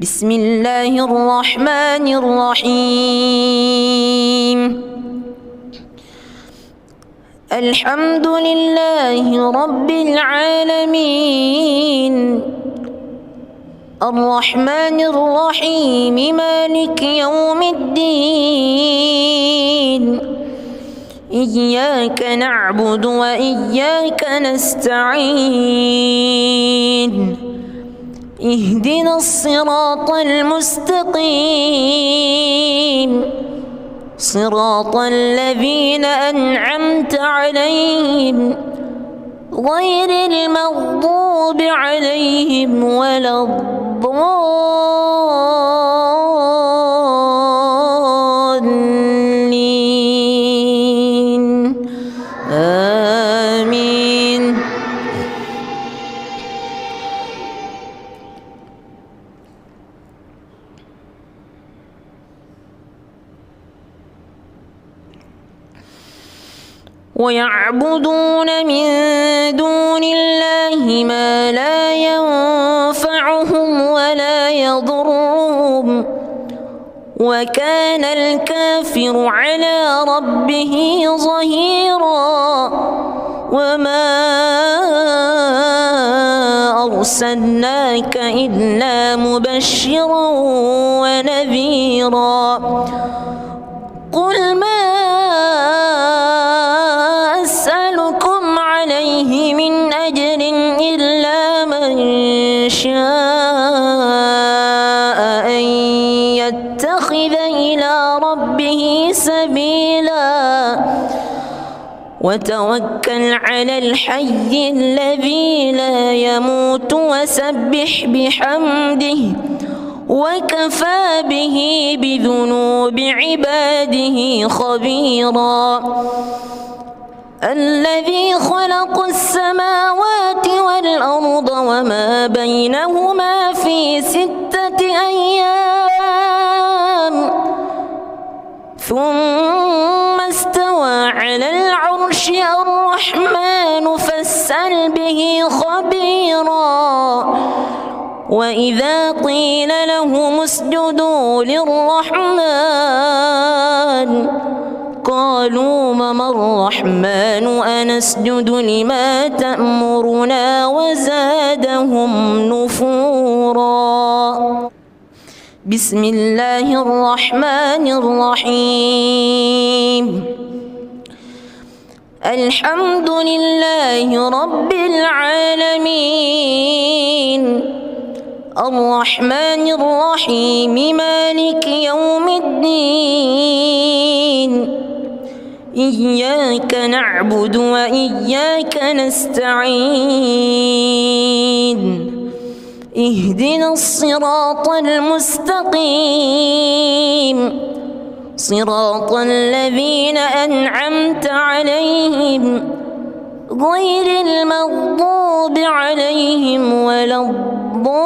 بسم الله الرحمن الرحيم. الحمد لله رب العالمين، الرحمن الرحيم، مالك يوم الدين. إياك نعبد وإياك نستعين. اهدنا الصراط المستقيم، صراط الذين أنعمت عليهم غير المغضوب عليهم ولا الضالين. آمين. ويعبدون من دون الله ما لا ينفعهم ولا يضرهم، وكان الكافر على ربه ظهيرا. وما أرسلناك إلا مبشرا ونذيرا. قل ما أسألكم عليه من أجر إلا من شاء أن يتخذ إلى ربه سبيلا. وتوكل على الحي الذي لا يموت وسبح بحمده وكفى به بذنوب عباده خبيرا. الذي خلق السماوات والأرض وما بينهما في 6 أيام ثم استوى على العرش. الرحمن فاسأل به خبيرا. وإذا قيل لهم اسجدوا للرحمن قالوا وما الرحمن أنسجد لما تأمرنا وزادهم نفورا. بسم الله الرحمن الرحيم. الحمد لله رب العالمين، الرحمن الرحيم، مالك يوم الدين. إياك نعبد وإياك نستعين. اهدنا الصراط المستقيم، صراط الذين أنعمت عليهم غير المغضوب عليهم ولا الضالين.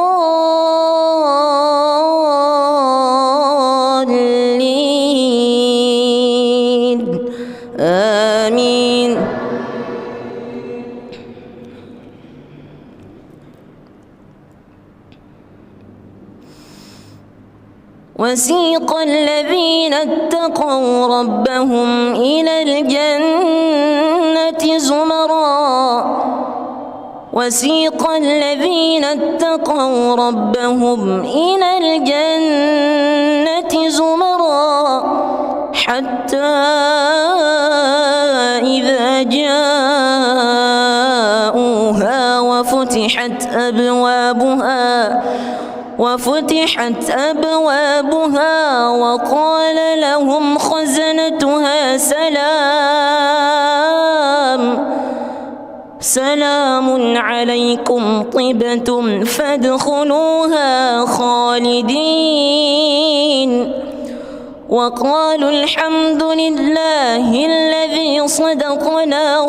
آمين. وسيق الذين اتقوا ربهم إلى الجنة زمرا. وسيق الذين اتقوا ربهم إلى الجنة زمرا حتى إذا جاءوها وفتحت أبوابها وقال لهم خزنتها سلام عليكم طبتم فادخلوها خالدين. وقالوا الحمد لله الذي صدقنا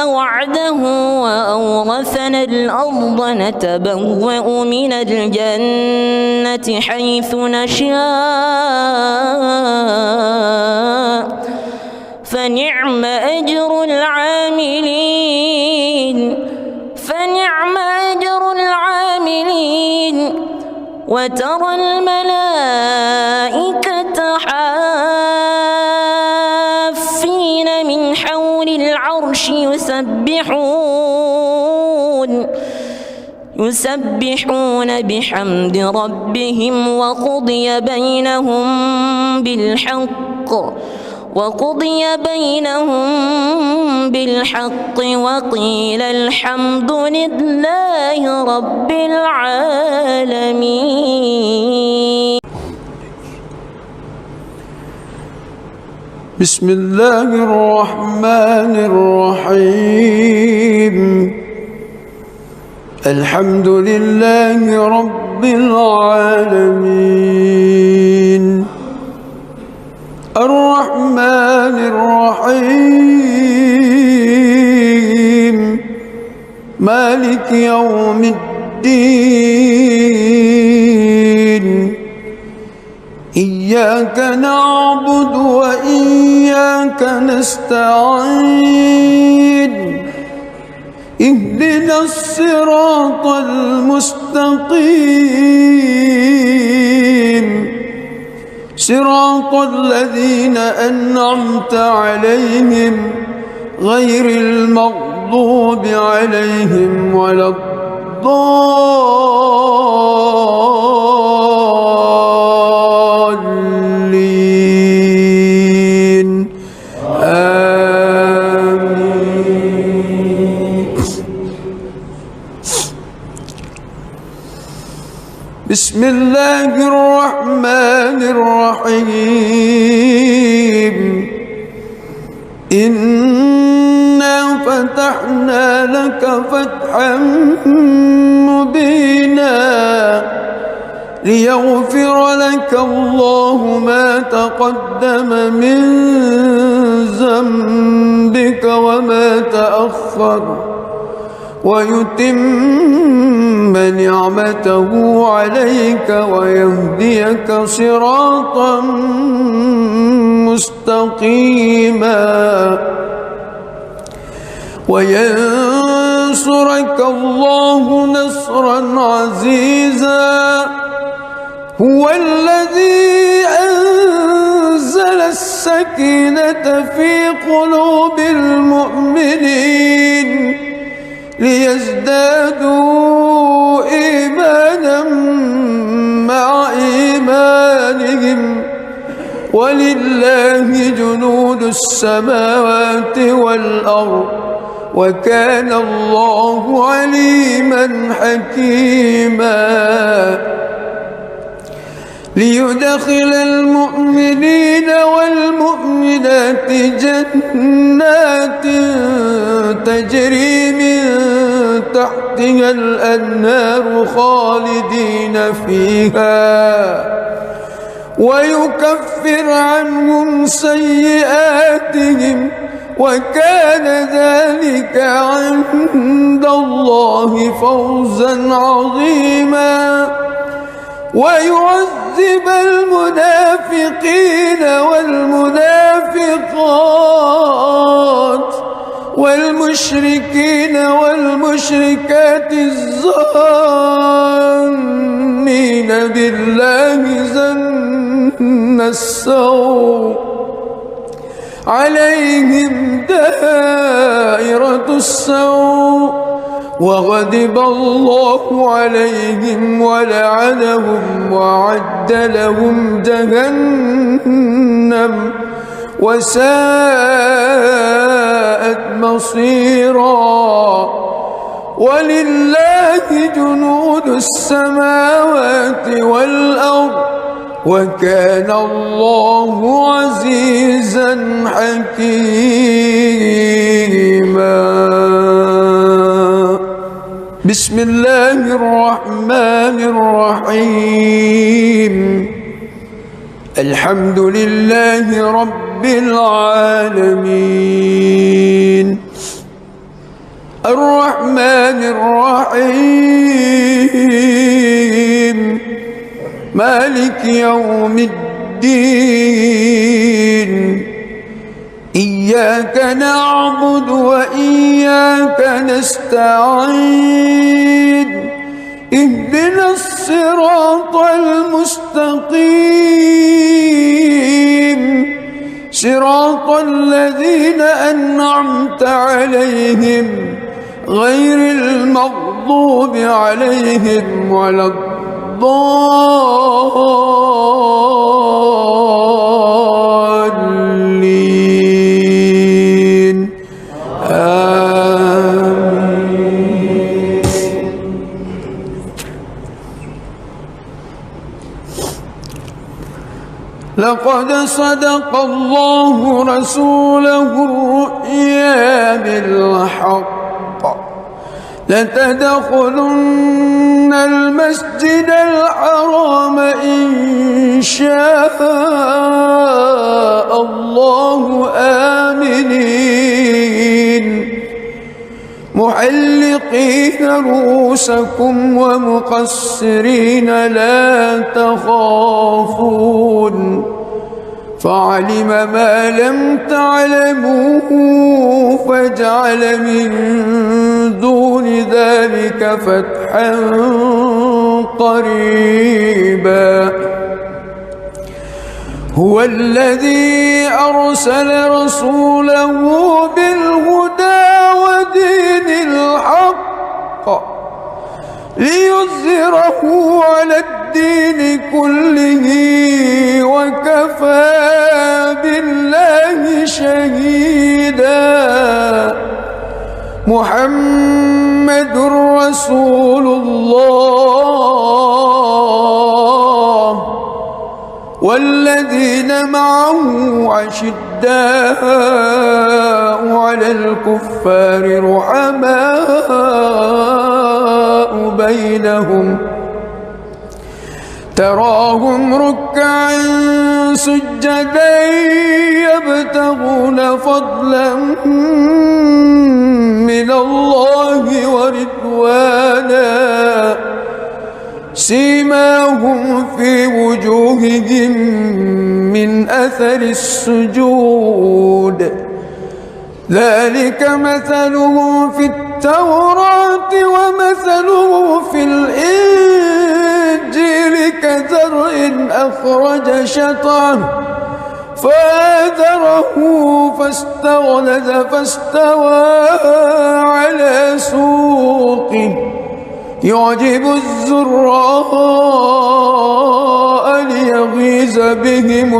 وعده وأورثنا الأرض نتبوأ من الجنة حيث نشاء فنعم أجر العاملين. عاملين وترى الملائكة حافين من حول العرش يسبحون بحمد ربهم وقضي بينهم بالحق وقيل الحمد لله رب العالمين. بسم الله الرحمن الرحيم. الحمد لله رب العالمين الرحمن الرحيم مالك يوم الدين. إياك نعبد وإياك نستعين. اهدنا الصراط المستقيم صراط الذين أنعمت عليهم غير المغضوب عليهم ولا الضالين. بسم الله الرحمن الرحيم. إنا فتحنا لك فتحا مبينا ليغفر لك الله ما تقدم من ذنبك وما تأخر ويتم نعمته عليك ويهديك صراطا مستقيما وينصرك الله نصرا عزيزا. هو الذي أنزل السكينة في قلوب المؤمنين ليزدادوا إيمانا مع إيمانهم ولله جنود السماوات والأرض وكان الله عليما حكيما. ليدخل المؤمنين والمؤمنات جنات تجري من تحتها الأنهار خالدين فيها ويكفر عنهم سيئاتهم وكان ذلك عند الله فوزا عظيما. ويعذب المنافقين والمنافقات والمشركين والمشركات الظانين بالله ظن السوء عليهم دائرة السوء وغضب الله عليهم ولعنهم وأعد لهم جهنم وساءت مصيرا. ولله جنود السماوات والأرض وكان الله عزيزا حكيما. بسم الله الرحمن الرحيم. الحمد لله رب العالمين الرحمن الرحيم مالك يوم الدين. إياك نعبد وإياك نستعين. اهدنا الصراط المستقيم صراط الذين أنعمت عليهم غير المغضوب عليهم ولا الضالين آمين. لقد صدق الله رسوله الرؤيا بالحق لتدخلن المسجد الحرام إن شاء الله آمنين محلقين رؤوسكم ومقصرين لا تخافون فعلم ما لم تعلموا فجعل من دون ذلك فتحا قريبا هو الذي أرسل رسوله بالهدى ودين الحق ليظهره على الدين كله وكفى بالله شهيدا محمد رسول الله والذين معه أشداء على الكفار رحماء بينهم تراهم ركعا سجدا يبتغون فضلا من الله ورضوانا سيماهم في وجوههم من أثر السجود ذلك مثلهم في التوراة ومثله في الإنجيل كزرع أخرج شطأه فآزره فاستغلظ فاستوى على سوقه يعجب الزراء ليغيظ بهم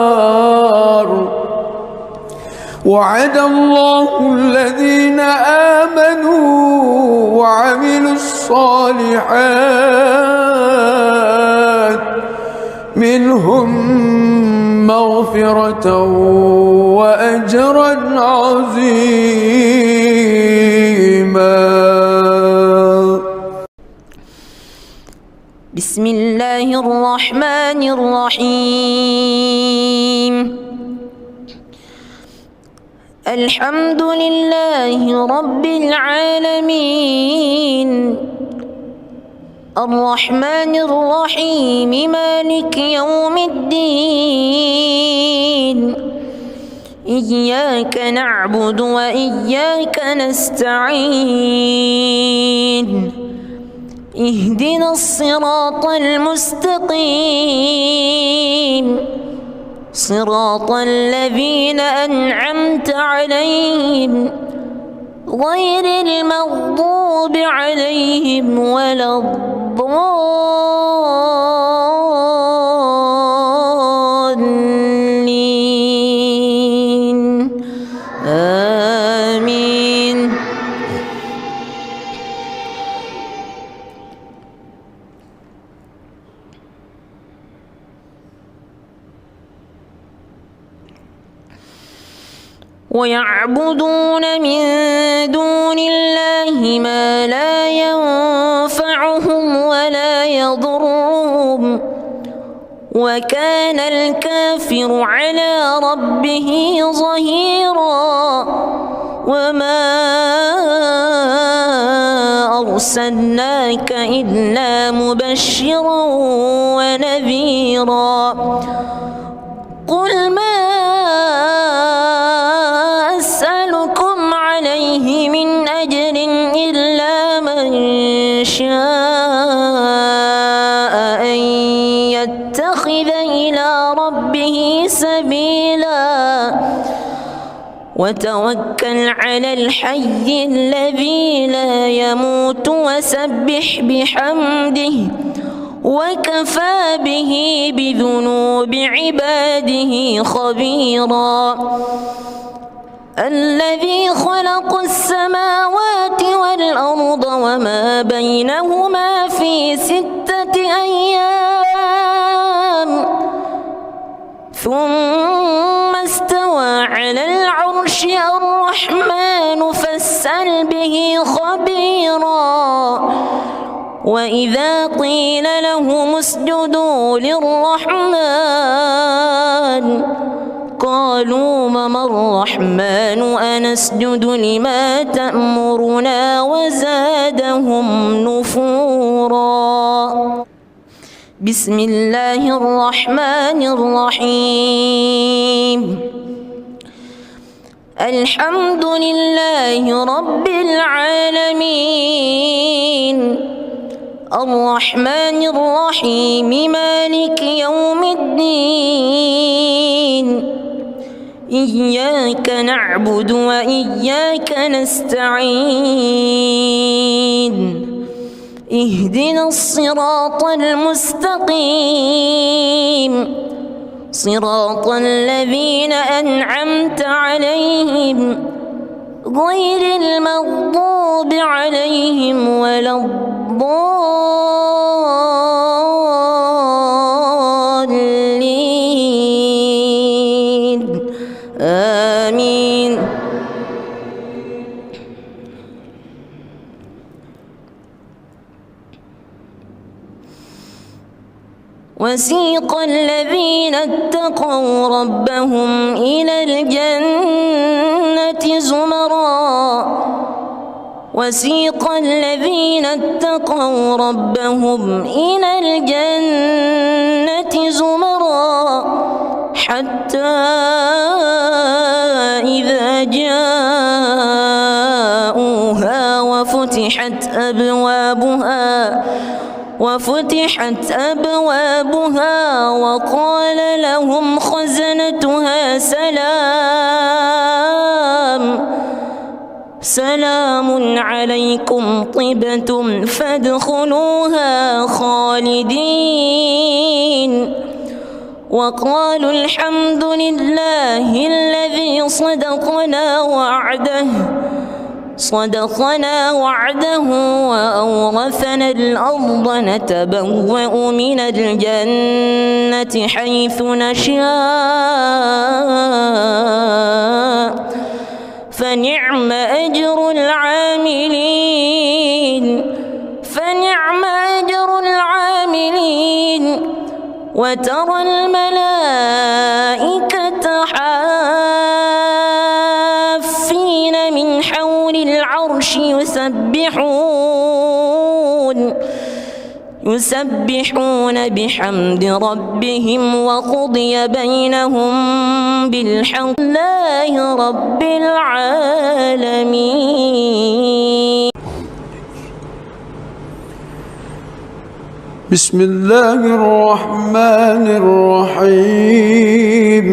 الكفار وعد الله الذين آمنوا وعملوا الصالحات منهم مغفرة وأجرا عظيما. بسم الله الرحمن الرحيم الحمد لله رب العالمين الرحمن الرحيم مالك يوم الدين إياك نعبد وإياك نستعين اهدنا الصراط المستقيم صراط الذين أنعمت عليهم غير المغضوب عليهم ولا الضالين آمين. ويعبدون من دون الله ما لا ينفعهم ولا يضرهم وكان الكافر على ربه ظهيرا وما أرسلناك إلا مبشرا ونذيرا قل ما أسألكم عليه من أجر إلا من سبيلا وتوكل على الحي الذي لا يموت وسبح بحمده وكفى به بذنوب عباده خبيرا الذي خلق السماوات والأرض وما بينهما في 6 أيام ثم استوى على العرش الرحمن فاسأل به خبيرا وإذا قيل لهم اسجدوا للرحمن قالوا وما الرحمن أنسجد لما تأمرنا وزادهم نفورا. بسم الله الرحمن الرحيم. الحمد لله رب العالمين الرحمن الرحيم مالك يوم الدين إياك نعبد وإياك نستعين اهدنا الصراط المستقيم صراط الذين أنعمت عليهم غير المغضوب عليهم ولا الضالين آمين. وسيق الذين اتقوا ربهم إلى الجنة زمرا وسيق الذين اتقوا ربهم إلى الجنة زمرا حتى إذا جاءوها وفتحت أبوابها وقال لهم خزنتها سلام عليكم طبتم فادخلوها خالدين وقالوا الحمد لله الذي صدقنا وعده وأورثنا الأرض نتبوأ من الجنة حيث نشاء فنعم أجر العاملين وترى الملائكة حافين من حول العرش يسبحون بحمد ربهم وقضي بينهم بالحق لله رب العالمين. بسم الله الرحمن الرحيم.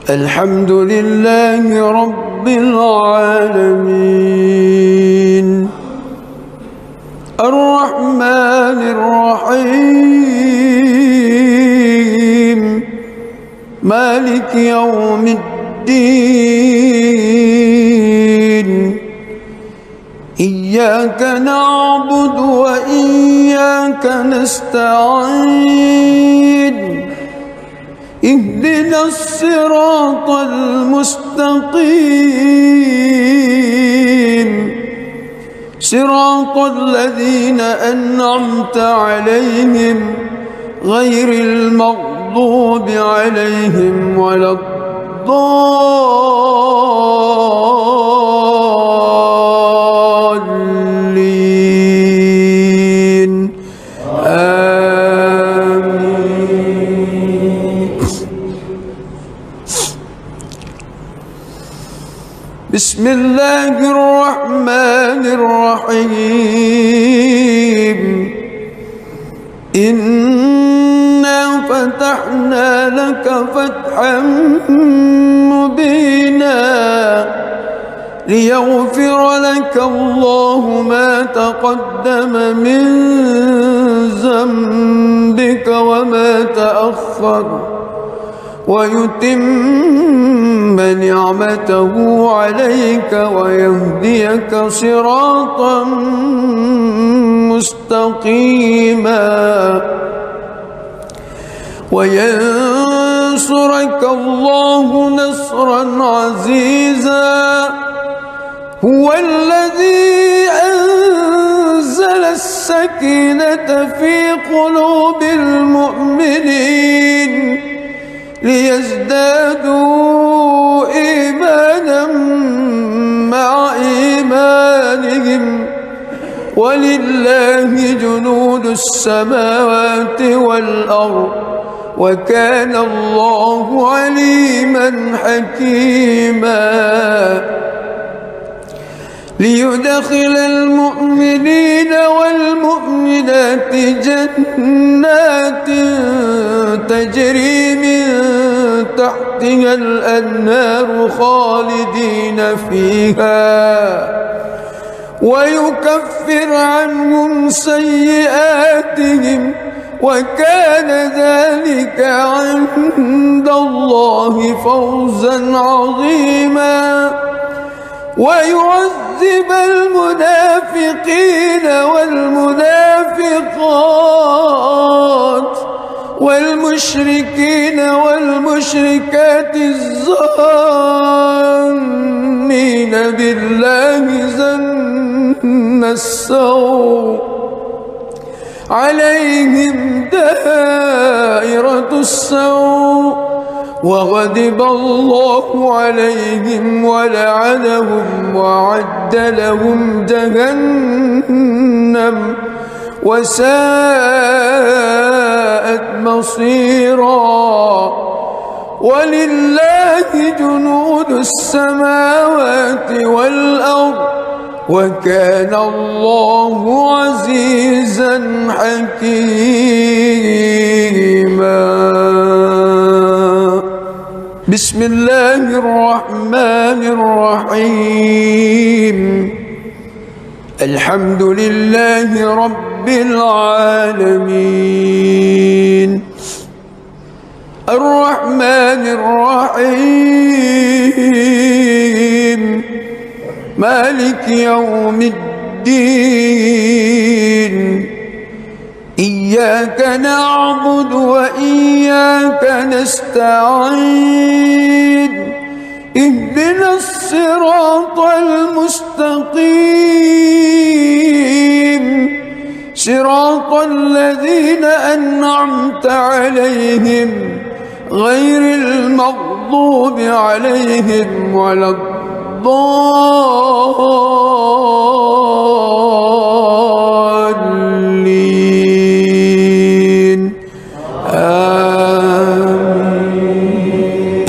الحمد لله رب العالمين الرحمن الرحيم مالك يوم الدين إياك نعبد وإياك نستعين اهدنا الصراط المستقيم صراط الذين أنعمت عليهم غير المغضوب عليهم ولا الضالين آمين. بسم الله الرحمن الرحيم. إنا فتحنا لك فتحا مبينا ليغفر لك الله ما تقدم من ذنبك وما تأخر ويتم نعمته عليك ويهديك صراطا مستقيما وينصرك الله نصرا عزيزا هو الذي أنزل السكينة في قلوب المؤمنين ليزدادوا إيمانا مع إيمانهم ولله جنود السماوات والأرض وكان الله عليما حكيما ليدخل المؤمنين والمؤمنات جنات تجري من تحتها الأنهار خالدين فيها ويكفر عنهم سيئاتهم وكان ذلك عند الله فوزا عظيما ويعذب المنافقين والمنافقات والمشركين والمشركات الظانين بالله ظن السوء عليهم دائرة السوء وغضب الله عليهم ولعنهم وأعد لهم جهنم وساءت مصيرا ولله جنود السماوات والأرض وكان الله عزيزا حكيما بسم الله الرحمن الرحيم الحمد لله رب العالمين الرحمن الرحيم مالك يوم الدين إياك نعبد وإياك نستعين اهدنا الصراط المستقيم صراط الذين أنعمت عليهم غير المغضوب عليهم ولا الضالين آمين.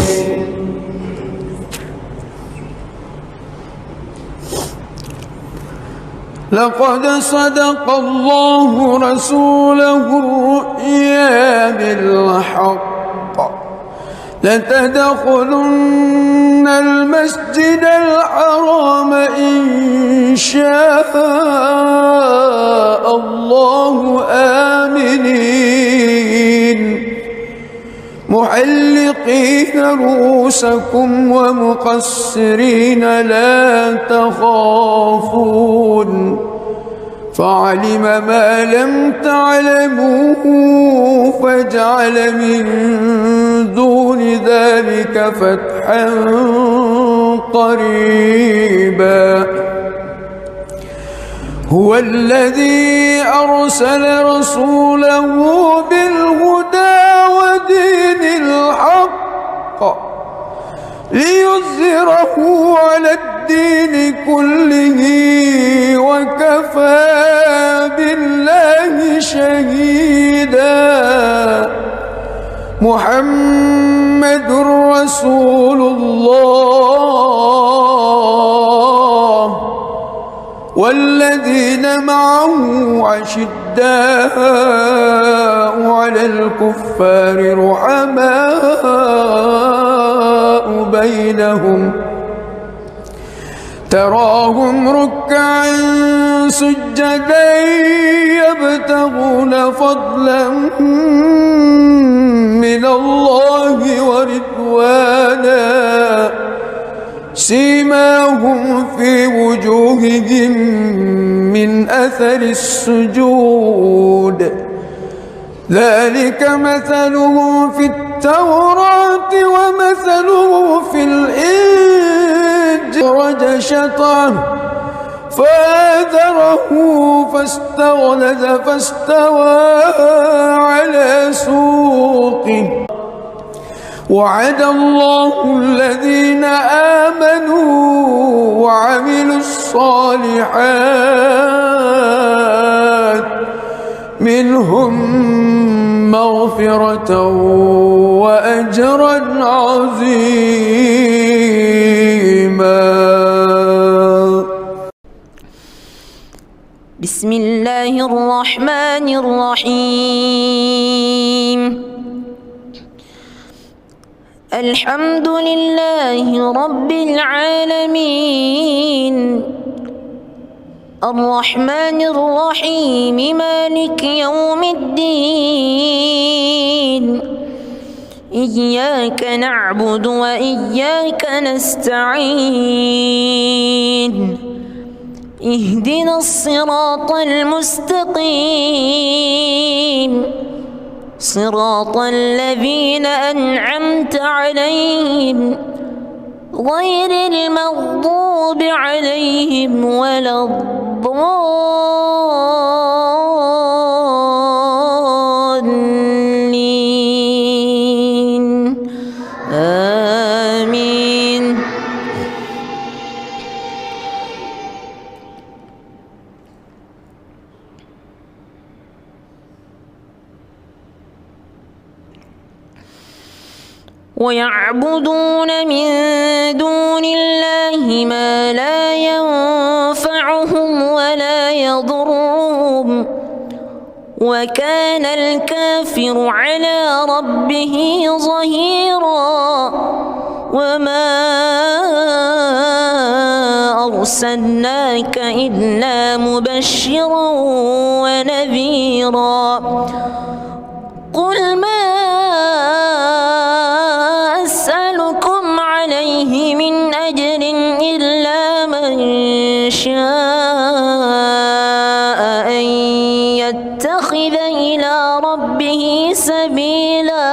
لقد صدق الله رسوله الرؤيا بالحق لتدخلن المسجد الحرام إن شاء الله آمنين محلقين رؤوسكم ومقصرين لا تخافون فعلم ما لم تعلموا فجعل من دون ذلك فتحا قريبا هو الذي أرسل رسوله بالهدى ودين الحق ليظهره على الدين كله وكفى بالله شهيدا محمد رسول الله والذين معه أشداء أشداء على الكفار رحماء بينهم تراهم ركعا سجدا يبتغون فضلا من الله ورضوانا سيماهم في وجوههم من أثر السجود ذلك مثلهم في التوراة ومثلهم في الإنجيل أخرج شطأه فآزره فاستغلظ فاستوى على سوقه وعد الله الذين آمنوا وعملوا الصالحات منهم مغفرة وأجرا عظيما. بسم الله الرحمن الرحيم. الحمد لله رب العالمين الرحمن الرحيم مالك يوم الدين إياك نعبد وإياك نستعين اهدنا الصراط المستقيم صراط الذين أنعمت عليهم غير المغضوب عليهم ولا الضالين آمين. ويعبدون من دون الله ما لا ينفعهم ولا يضرهم وكان الكافر على ربه ظهيرا. وما أرسلناك إلا مبشرا ونذيرا. قل ما أسألكم عليه من أجر إلا من شاء أن يتخذ إلى ربه سبيلا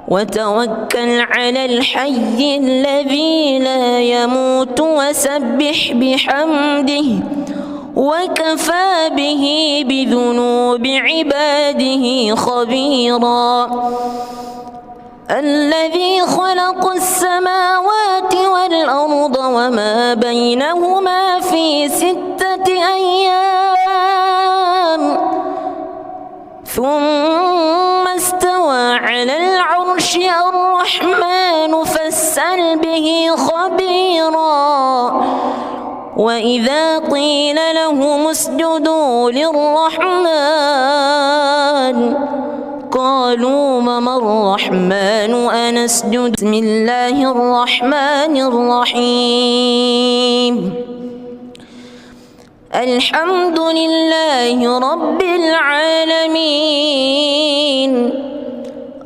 وتوكل على الحي الذي لا يموت وسبح بحمده وكفى به بذنوب عباده خبيرا. الذي خلق السماوات والأرض وما بينهما في 6 أيام ثم استوى على العرش. الرحمن فاسأل به خبيرا. وإذا قيل لهم اسجدوا للرحمن قالوا وما الرحمن أنسجد. بسم الله الرحمن الرحيم. الحمد لله رب العالمين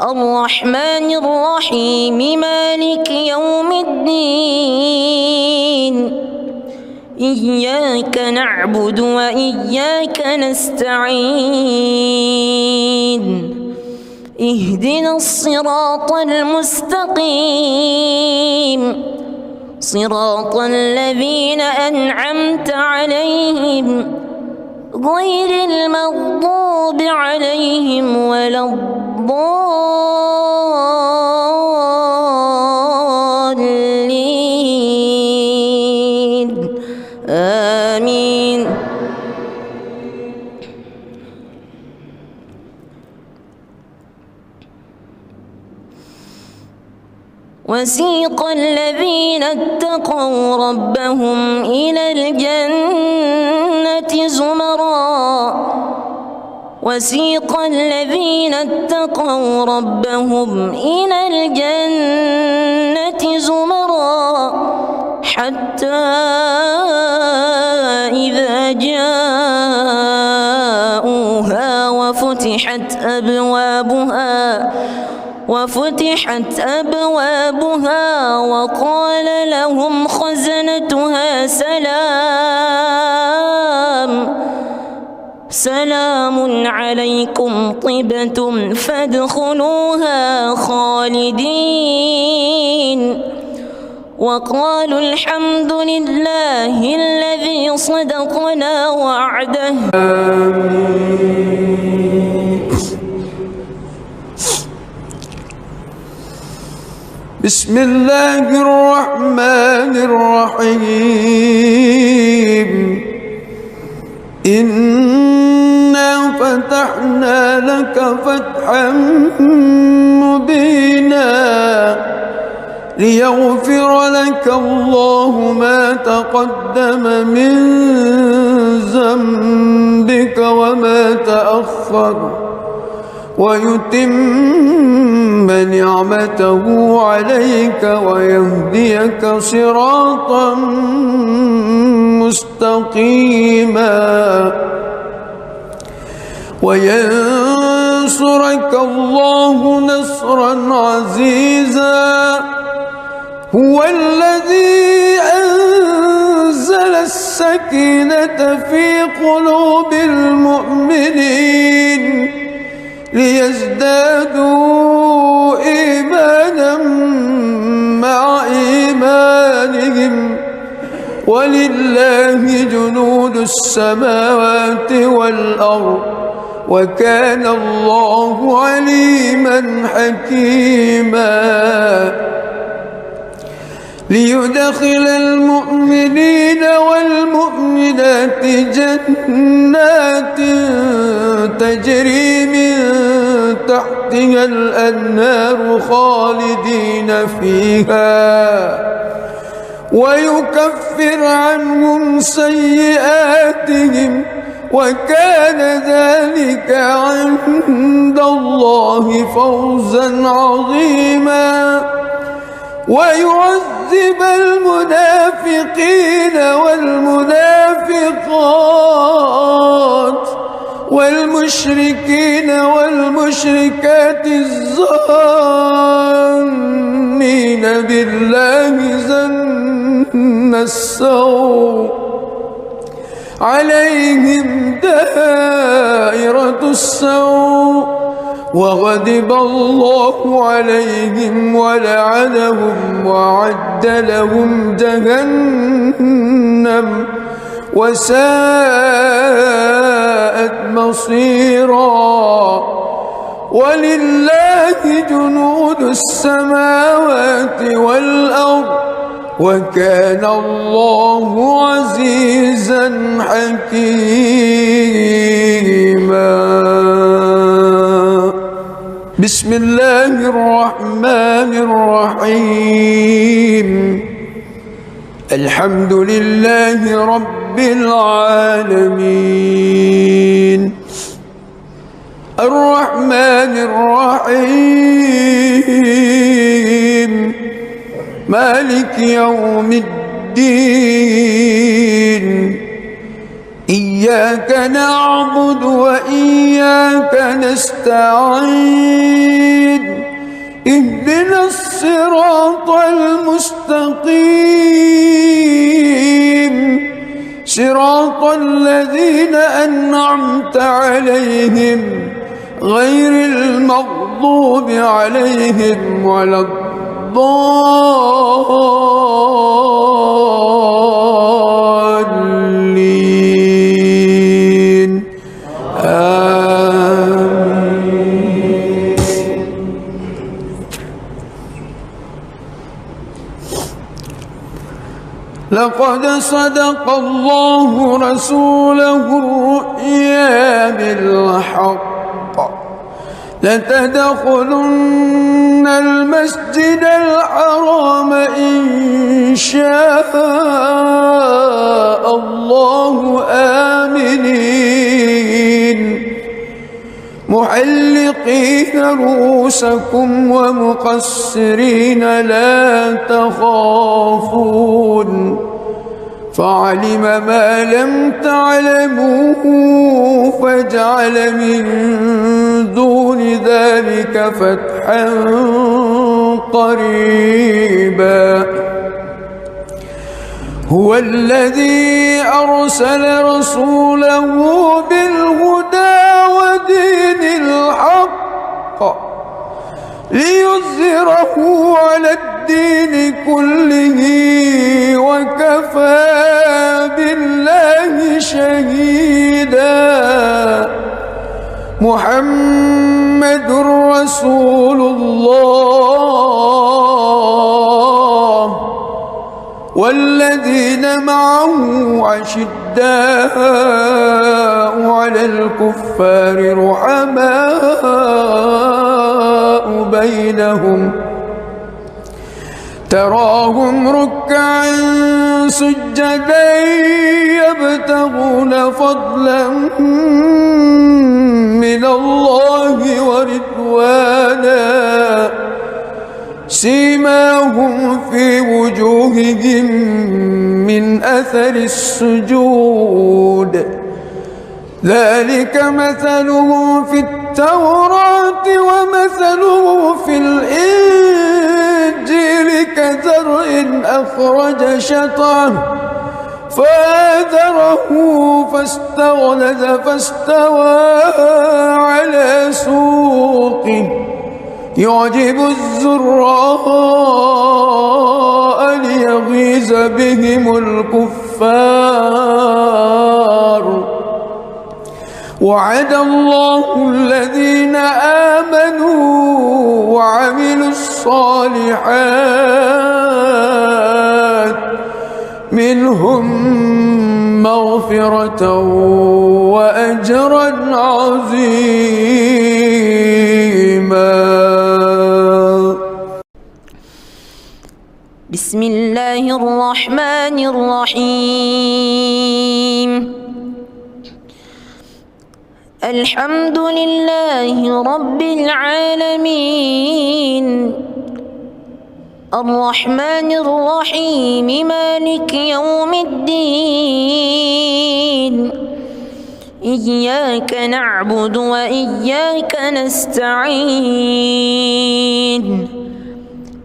الرحمن الرحيم مالك يوم الدين إياك نعبد وإياك نستعين اهدنا الصراط المستقيم صراط الذين أنعمت عليهم غير المغضوب عليهم ولا الضالين آمين. وسيق الذين اتقوا ربهم إلى الجنة زمرا وسيق الذين اتقوا ربهم إلى الجنة زمرا حتى إذا جاءوها وفتحت أبوابها وقال لهم خزنتها سلام عليكم طبتم فادخلوها خالدين وقالوا الحمد لله الذي صدقنا وعده. بسم الله الرحمن الرحيم. إنا فتحنا لك فتحا مبينا ليغفر لك الله ما تقدم من ذنبك وما تأخر ويتم نعمته عليك ويهديك صراطا مستقيما وينصرك الله نصرا عزيزا. هو الذي أنزل السكينة في قلوب المؤمنين ليزدادوا إيمانا مع إيمانهم ولله جنود السماوات والأرض وكان الله عليما حكيما. ليدخل المؤمنين والمؤمنات جنات تجري من تحتها الأنهار خالدين فيها ويكفر عنهم سيئاتهم وكان ذلك عند الله فوزا عظيما. ويعذب المنافقين والمنافقات والمشركين والمشركات الظانين بالله ظن السوء عليهم دائرة السوء وغضب الله عليهم ولعنهم وأعد لهم جهنم وساءت مصيرا. ولله جنود السماوات والأرض وكان الله عزيزا حكيما. بسم الله الرحمن الرحيم. الحمد لله رب العالمين الرحمن الرحيم مالك يوم الدين. إياك نعبد وإياك نستعين. اهدنا الصراط المستقيم صراط الذين أنعمت عليهم غير المغضوب عليهم ولا الضالين. آمين. لقد صدق الله رسوله الرؤيا بالحق لتدخلن المسجد الحرام إن شاء الله آمنين محلقين رؤوسكم ومقصرين لا تخافون فعلم ما لم تعلموا فجعل من دون ذلك فتحا قريبا هو الذي أرسل رسوله بالهدى ودين الحق ليظهره على الدين كله وكفى بالله شهيدا محمد رسول الله والذين معه أشداء على الكفار رحماء بينهم تراهم ركعا سجدا يبتغون فضلا من الله ورضوانا سيماهم في وجوههم من أثر السجود ذلك مثلهم في التوراة ومثلهم في الإنجيل كزرع أخرج شطأه فآزره فاستغلظ فاستوى على سوقه يعجب الزراء ليغيظ بهم الكفار وعد الله الذين آمنوا وعملوا الصالحات منهم مغفرة وأجرا عظيما. بسم الله الرحمن الرحيم الحمد لله رب العالمين الرحمن الرحيم مالك يوم الدين إياك نعبد وإياك نستعين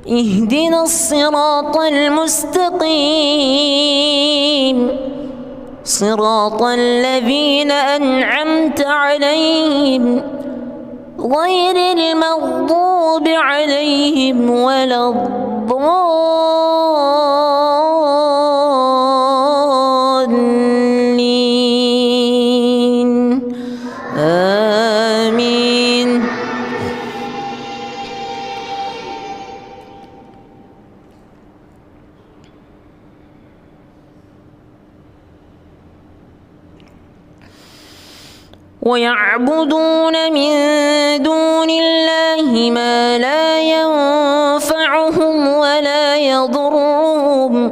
اهدنا الصراط المستقيم صراط الذين أنعمت عليهم غير المغضوب عليهم ولا الضالين آمين. ويعبدون من دون الله ما لا ينفعهم ولا يضرهم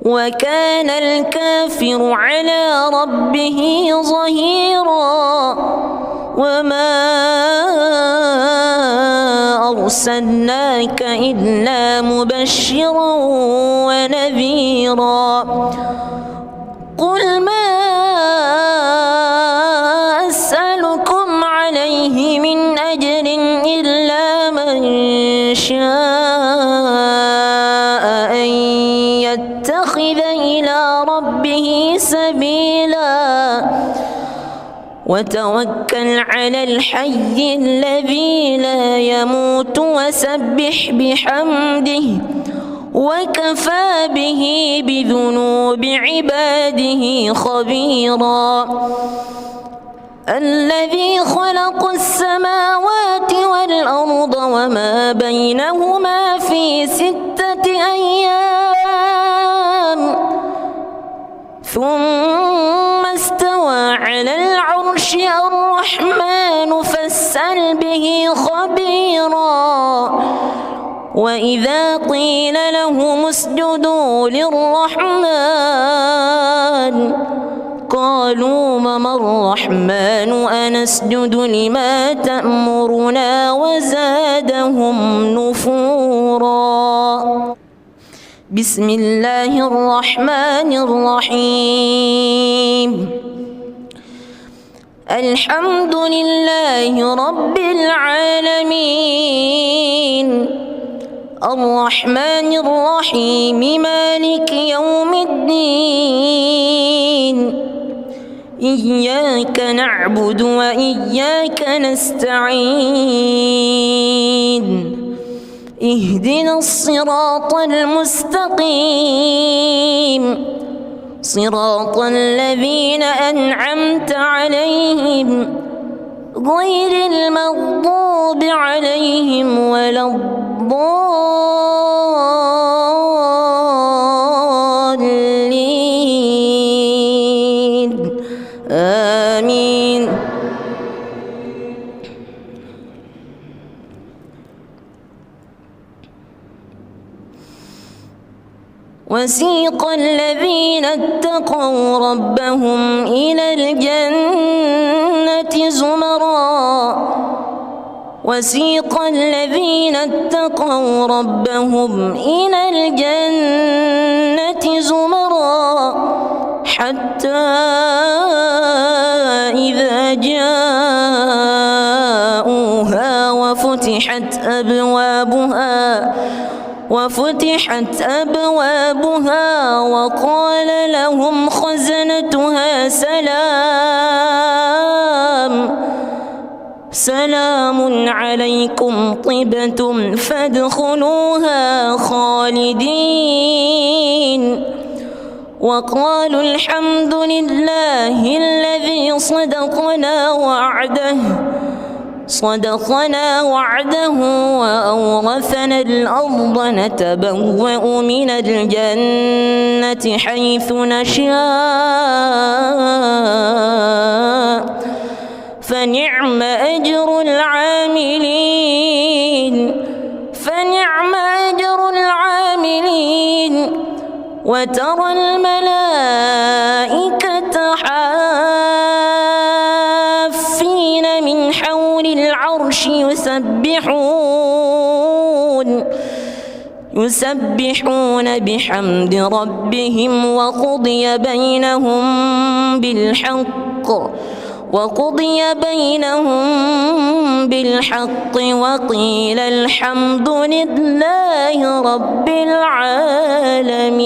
وكان الكافر على ربه ظهيرا وما أرسلناك إلا مبشرا ونذيرا قل ما أسألكم عليه من أجر إلا من شاء أن يتخذ إلى ربه سبيلا وتوكل على الحي الذي لا يموت وسبح بحمده وكفى به بذنوب عباده خبيرا الذي خلق السماوات والأرض وما بينهما في 6 أيام ثم استوى على العرش الرحمن فاستوى فاسأل به خبيرا وإذا قيل لهم اسجدوا للرحمن قالوا وما الرحمن أنسجد لما تأمرنا وزادهم نفورا. بسم الله الرحمن الرحيم. الحمد لله رب العالمين الرحمن الرحيم مالك يوم الدين إياك نعبد وإياك نستعين اهدنا الصراط المستقيم صراط الذين أنعمت عليهم غير المغضوب عليهم ولا الضالين آمين. وسيق الذين اتقوا ربهم إلى الجنة زمرا وسيق الذين اتقوا ربهم إلى الجنة زمرا حتى إذا جاءوها وفتحت أبوابها وقال لهم خزنتها سلام عليكم طبتم فادخلوها خالدين وقالوا الحمد لله الذي صدقنا وعده وأورثنا الأرض نتبوأ من الجنة حيث نشاء فنعم أجر العاملين وترى الملائكة حافين من حول العرش يسبحون بحمد ربهم وقضي بينهم بالحق وقيل الحمد لله رب العالمين.